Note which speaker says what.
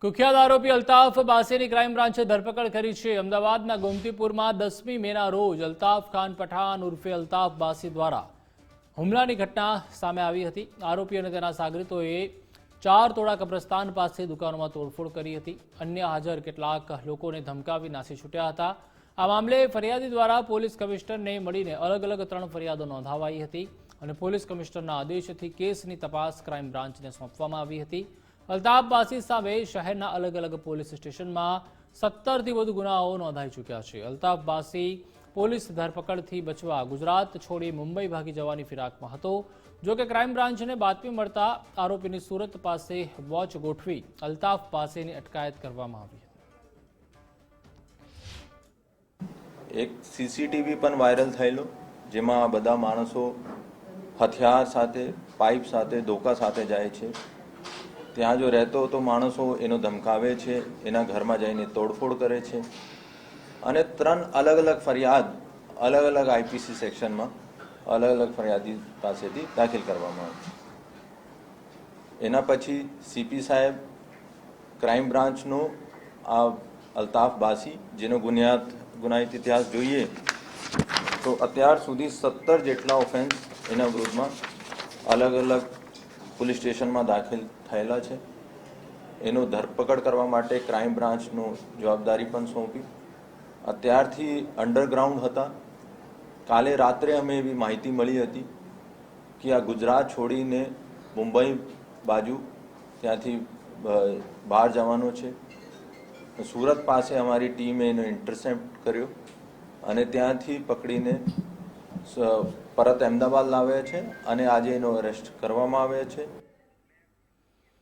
Speaker 1: કુખ્યાત આરોપી અલ્તાફ બાસીની ક્રાઇમ બ્રાન્ચે ધરપકડ કરી છે। અમદાવાદના ગોમતીપુરમાં 10મી મેના રોજ અલ્તાફ ખાન પઠાણ ઉર્ફે અલ્તાફ બાસી દ્વારા હુમલાની ઘટના સામે આવી હતી। આરોપી અને તેના સાગરીતોએ 4 તોડા કબ્રસ્તાન પાસે દુકાનોમાં તોડફોડ કરી હતી। અન્ય હાજર કેટલાક લોકોને ધમકાવી નાસી છૂટ્યા હતા। આ મામલે ફરિયાદી દ્વારા પોલીસ કમિશનરને મળીને અલગ અલગ 3 ફરિયાદો નોંધાવાઈ હતી અને પોલીસ કમિશનરના આદેશથી કેસની તપાસ ક્રાઇમ બ્રાન્ચને સોંપવામાં આવી હતી। અલ્તાફ બાસી સામે શહેરના અલગ અલગ પોલીસ સ્ટેશનમાં 17થી વધુ ગુનાઓ નોંધાઈ ચૂક્યા છે। અલ્તાફ બાસી પોલીસ ધરપકડથી બચવા ગુજરાત છોડી મુંબઈ ભાગી જવાની ફિરાકમાં હતો। જો કે ક્રાઇમ બ્રાન્ચને બાતમી મળતા આરોપીની સુરત પાસે વોચ ગોઠવી અલ્તાફ બાસીની અટકાયત કરવામાં આવી હતી।
Speaker 2: એક સીસીટીવી પણ વાયરલ થયેલો, જેમાં બધા માણસો હથિયાર સાથે, પાઇપ સાથે, ધોકા સાથે જાય છે। ત્યાં જો રહેતો તો માણસો એનો ધમકાવે છે, એના ઘરમાં જઈને તોડફોડ કરે છે અને 3 અલગ અલગ ફરિયાદ અલગ અલગ આઈપીસી સેક્શનમાં અલગ અલગ ફરિયાદી પાસેથી દાખલ કરવામાં આવી। એના પછી સીપી સાહેબ ક્રાઇમ બ્રાન્ચનો આ અલ્તાફ બાસી, જેનો ગુનાહિત ઇતિહાસ જોઈએ તો અત્યાર સુધી 17 જેટલા ઓફેન્સ એના વિરુદ્ધમાં અલગ અલગ પોલીસ સ્ટેશનમાં દાખલ થયેલા છે। એનો ધરપકડ કરવા માટે ક્રાઇમ બ્રાન્ચનો જવાબદારી પણ સોંપી। અત્યારથી અંડરગ્રાઉન્ડ હતા। કાલે રાત્રે અમે એવી માહિતી મળી હતી કે આ ગુજરાત છોડીને મુંબઈ બાજુ ત્યાંથી બહાર જવાનો છે। સુરત પાસે અમારી ટીમે એનો ઇન્ટરસેપ્ટ કર્યો અને ત્યાંથી પકડીને પરત અમદાવાદ લાવ્યા છે અને આજે એનો અરેસ્ટ કરવામાં આવ્યો છે।